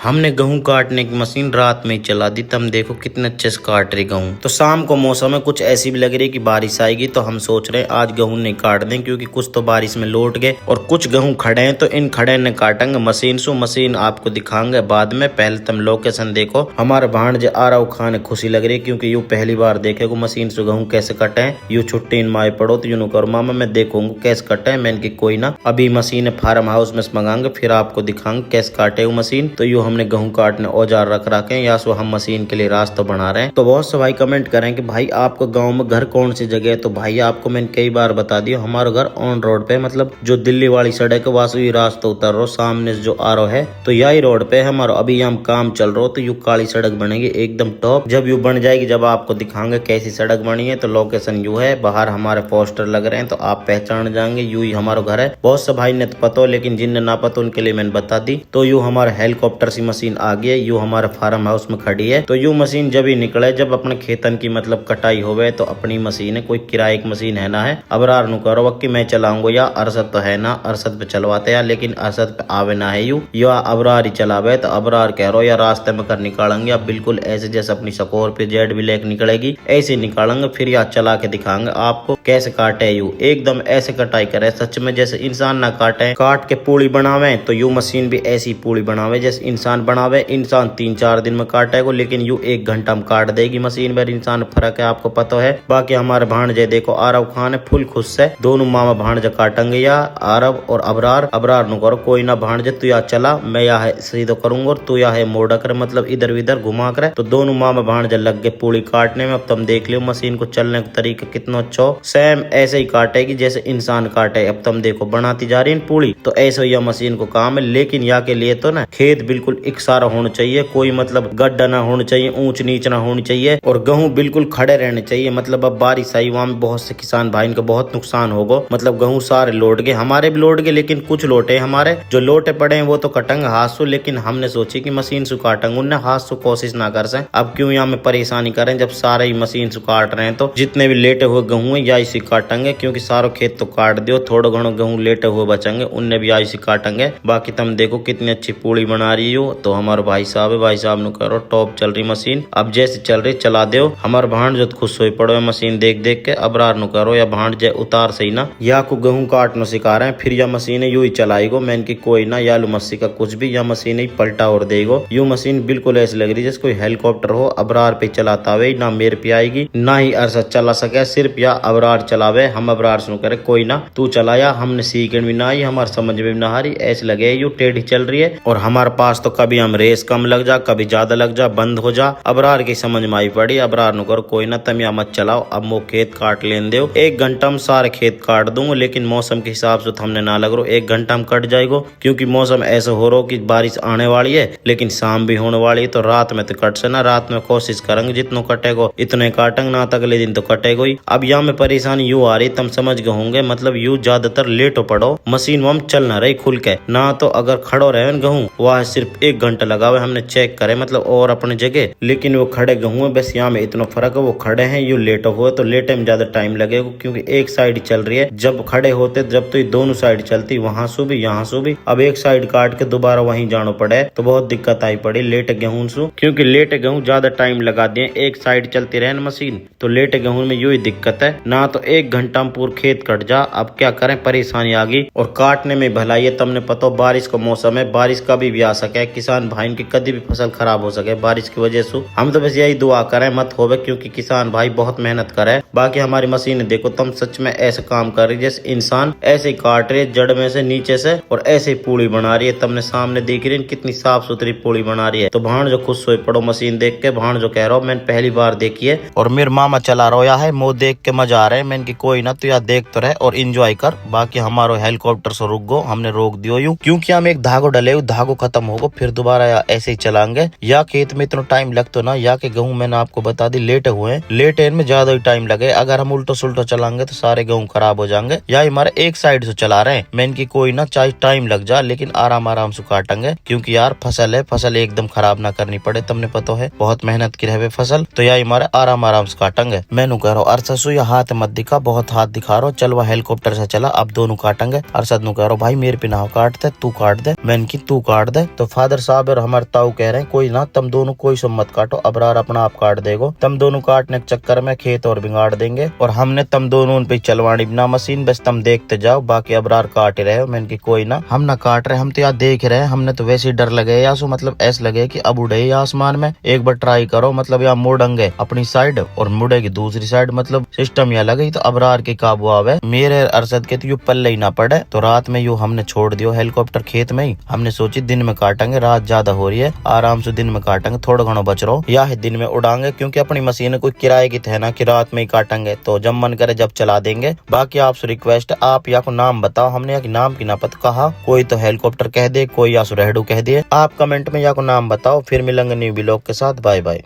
हमने गेहूं काटने की मशीन रात में ही चला दी। तब देखो कितने अच्छे से काट रही गेहूं। तो शाम को मौसम है, कुछ ऐसी भी लग रही है कि बारिश आएगी। तो हम सोच रहे हैं आज गेहूं नहीं काट दें, क्योंकि कुछ तो बारिश में लौट गए और कुछ गेहूं खड़े हैं। तो इन खड़े ने काटेंगे मशीन आपको दिखाएंगे बाद में। पहले तुम लोकेशन देखो। हमारे भांजे आरव खान खुशी लग रही है, क्योंकि यू पहली बार देखेगो मशीन से गेहूं कैसे कटे हैं। यू छुट्टी माए पड़ो तो यूं करो मामा मैं देखूंगा कैसे कटे हैं। मैंने की कोई ना, अभी मशीन फार्म हाउस में मंगाएंगे, फिर आपको दिखाएंगे कैसे काटे वो मशीन। तो यू हमने गेहूं काटने औजार रख रखे हैं, या सो हम मशीन के लिए रास्ता बना रहे हैं। तो बहुत से भाई कमेंट करें कि भाई आपको गांव में घर कौन सी जगह है। तो भाई आपको मैंने कई बार बता दिया, हमारा घर ऑन रोड पे, मतलब जो दिल्ली वाली सड़क है वहां से ही रास्ता उतर रहा सामने से जो आ रहा है, तो यही रोड पे है हमारा। अभी हम काम चल रहा हो तो यू काली सड़क बनेगी एकदम टॉप। जब यू बन जाएगी, जब आपको दिखाएंगे कैसी सड़क बनी है। तो लोकेशन यू है, बाहर हमारे पोस्टर लग रहे हैं तो आप पहचान जाएंगे, यू ही हमारा घर है। बहुत से भाई ने तो पता हो, लेकिन जिनने ना पता उनके लिए मैंने बता दी। तो यू हमारा हेलीकॉप्टर सी मशीन आ गई है, यू हमारे फार्म हाउस में खड़ी है। तो यू मशीन जब ही निकले, जब अपने खेतन की मतलब कटाई होवे, तो अपनी मशीन है, कोई किराए की मशीन है ना है। अबरार नु करो वक्की मैं चलाऊंगा, या अरसद तो है ना, अरसद पे चलवाते हैं, लेकिन अरसद पे आवे ना है यू, या अबरार ही चलावे। तो अबरार कह रहा या रास्ते में कर निकालेंगे। अब बिल्कुल ऐसे जैसे अपनी स्कॉर्पियो जेड भी लेकर निकलेगी ऐसे निकालेंगे, फिर या चला के दिखाएंगे आपको कैसे काटे यू। एकदम ऐसे कटाई करे सच में जैसे इंसान ना काटे। काट के पूड़ी बनावे तो यू मशीन भी ऐसी पूड़ी बनावे जैसे इंसान बनावे। इंसान 3-4 दिन में काटेगा, लेकिन यू 1 घंटा में काट देगी मशीन पर। इंसान फर्क है आपको पता है। बाकी हमारे भांजे देखो आरव खान है फुल खुश है, दोनों मामा भांजे काटेंगे, या आरव और अबरार। अबरार नु करो कोई ना भांजे तू या चला, मैं या है सीधो करूंगा और तू या है मोड़ा कर, मतलब इधर उधर घुमा कर। तो दोनों मामा भांजे लग गए पूड़ी काटने में। अब तुम देख लियो मशीन को चलने का तरीका कितना अच्छा हो, सेम ऐसे ही काटेगी जैसे इंसान काटे। अब तुम देखो बनाती जा रही है पूड़ी, तो ऐसे ही मशीन को काम है। लेकिन या के लिए तो ना खेत बिल्कुल इकसारा होना चाहिए, कोई मतलब गड्ढा ना होना चाहिए, ऊंच नीच ना होनी चाहिए, और गेहूं बिल्कुल खड़े रहने चाहिए। मतलब अब बारिश आई, वहां में बहुत से किसान भाई इनका बहुत नुकसान होगा। मतलब गेहूं सारे लौट गए, हमारे भी लौट गए, लेकिन कुछ लोटे हमारे जो लोटे पड़े हैं वो तो कटेंगे हाथ से। लेकिन हमने सोची कि मशीन से काटेंगे, उन्हें हाथ से कोशिश ना कर सके। अब क्यों यहाँ में परेशानी करें, जब सारे ही मशीन से काट रहे हैं। तो जितने भी लेटे हुए गेहूं है या इसी काटेंगे, क्योंकि सारो खेत तो काट दियो, थोड़ा घणो गेहूं लेटे हुए बचेंगे, उनने भी ऐसी काटेंगे। बाकी तुम देखो कितनी अच्छी पूड़ी बना रही हो। तो हमारे भाई साहब है, भाई साहब नु करो टॉप चल रही मशीन। अब जैसे चल रही चला दो। हमारे भांज जो खुश हो पड़ो है मशीन देख देख के। अबरार नु करो या भांज उतार सही ना, या को गेहूं काटना सिखा रहे हैं, फिर या मशीन यू ही चलाएगो। मैंने की कोई ना, या मस्सी का कुछ भी, या मशीन ही पलटा और देगो। यू मशीन बिल्कुल ऐसी लग रही जैसे कोई हेलीकॉप्टर हो। अबरार पे चलाता हुए ना मेरे पे आएगी, ना ही अरसद चला सके, सिर्फ या अबरार चलावे। हम अबरार सुन करे कोई ना तू चलाया, हमने सीखन भी ना आई, हमारे समझ में भी ना हारी, ऐसे लगे यू टेढ़ी चल रही है। और हमारे पास तो कभी हम रेस कम लग जा, कभी ज्यादा लग जा, बंद हो जा। अबरार की समझ में आई पड़ी। अबरार नु करो कोई ना तुम या मत चलाओ, अब वो खेत काट लेने दो। 1 घंटा में सारे खेत काट दूंगा, लेकिन मौसम के हिसाब से हमने ना लग रहा 1 घंटा में कट जाएगा, क्योंकि मौसम ऐसा हो रहा कि बारिश आने वाली है, लेकिन शाम भी होने वाली है। तो रात में तो कट से ना, रात में कोशिश करेंगे जितना कटेगा इतने काटेंगे, ना तो अगले दिन तो कटेगा ही। अब यहाँ में परेशानी यू आ रही, तुम समझ गए होंगे, मतलब यू ज्यादातर लेट हो पड़ो मशीन वम चल ना रही खुल के ना। तो अगर खड़ो रहे गेहूं वह सिर्फ 1 घंटा लगा हुआ, हमने चेक करे मतलब और अपने जगह, लेकिन वो खड़े गेहूं है। बस यहाँ में इतना फर्क है, वो खड़े हैं यू लेट हुए, तो लेटे में ज्यादा टाइम लगेगा, क्योंकि एक साइड चल रही है। जब खड़े होते जब तो ये दोनों साइड चलती, वहां से भी यहाँ से भी। अब एक साइड काट के दोबारा वहीं जाना पड़े, तो बहुत दिक्कत आई पड़ी लेटे गेहूं से, क्योंकि लेटे गेहूं ज्यादा टाइम लगा दिए। एक साइड चलती रहे मशीन, तो लेटे गेहूं में यू ही दिक्कत है ना। तो 1 घंटा में पूरा खेत कट जा। अब क्या करें, परेशानी आ गई। और काटने में भलाई है, तुमने पता बारिश का मौसम है, बारिश कभी भी आ सके, किसान भाई की कभी भी फसल खराब हो सके बारिश की वजह से। हम तो बस यही दुआ करें मत होवे, क्योंकि किसान भाई बहुत मेहनत करे। बाकी हमारी मशीन देखो, तुम सच में ऐसे काम कर रही जैसे इंसान ऐसे काट रही है जड़ में से नीचे से, और ऐसे ही पूड़ी बना रही है। तुमने सामने देख रही है कितनी साफ सुथरी पूड़ी बना रही है। तो भाण जो खुश हो पड़ो मशीन देख के। भाण जो कह रहा हूँ मैंने पहली बार देखी है, और मेरे मामा चला रहा है, मो देख के मजा आ रहा है। मैंने की कोई ना तू या देख तो रहे और इंजॉय कर। बाकी हमारो हेलीकॉप्टर से रुक गो, हमने रोक दियो यूं, क्योंकि हम एक धागो डले, धागो खत्म होगा, फिर दोबारा ऐसे ही चलाएंगे। या खेत में इतना टाइम लगता ना, या के गेहूं मैंने आपको बता दी लेटे हुए हैं, लेटे में ज्यादा ही टाइम लगे। अगर हम उल्टो सुल्टो चलाएंगे तो सारे गेहूं खराब हो जाएंगे। या हमारे एक साइड से चला रहे हैं, मैंने की कोई ना चाहे टाइम लग जा, लेकिन आराम आराम से काटेंगे, क्योंकि यार फसल है, फसल एकदम खराब ना करनी पड़े। तुमने पता है बहुत मेहनत की रहे फसल, तो या हमारे आराम आराम से काटेंगे। मैनू कह रहा हूँ अरससु या हाथ मत दिखा, बहुत हाथ दिखा रहा हो, चल वह हेलीकॉप्टर से चला, अब दोनों काटेंगे। अरसद नु कह रहा भाई मेरे पे ना काट दे, तू काट दे। मैंने की तू काट दे। तो फादर फादर साहब और हमारे ताऊ कह रहे हैं कोई ना तुम दोनों कोई सब मत काटो, अबरार अपना आप काट देगो, तुम दोनों काटने के चक्कर में खेत और बिगाड़ देंगे और हमने तुम दोनों उन पे चलवानी बिना मशीन, बस तुम देखते जाओ, बाकी अबरार काट रहे हो। मैंने की कोई ना, हम ना काट रहे, हम तो यार देख रहे हैं, हमने तो वैसे ही डर लगे यासु, मतलब ऐसे लगे कि अब उड़े आसमान में, एक बार ट्राई करो, मतलब यहाँ मुड़ेंगे अपनी साइड और मुड़ेगी दूसरी साइड, मतलब सिस्टम यहाँ लगे तो अबरार के काबू आवे। मेरे अरशद के तो यू पल्ले ही ना पड़े, तो रात में यू हमने छोड़ दियो हेलीकॉप्टर खेत में ही। हमने सोची दिन में काटेंगे, रात ज्यादा हो रही है, आराम से दिन में काटेंगे, थोड़ा घणो बच रहो या दिन में उड़ाएंगे, क्योंकि अपनी मशीन कोई किराए की थे ना कि रात में ही काटेंगे, तो जब मन करे जब चला देंगे। बाकी आपसे रिक्वेस्ट है, आप या को नाम बताओ, हमने या नाम की ना पता कहा, कोई तो हेलीकॉप्टर कह दे, कोई या रेहडू कह दिए, आप कमेंट में या को नाम बताओ। फिर मिलेंगे न्यू ब्लॉग के साथ, बाय बाय।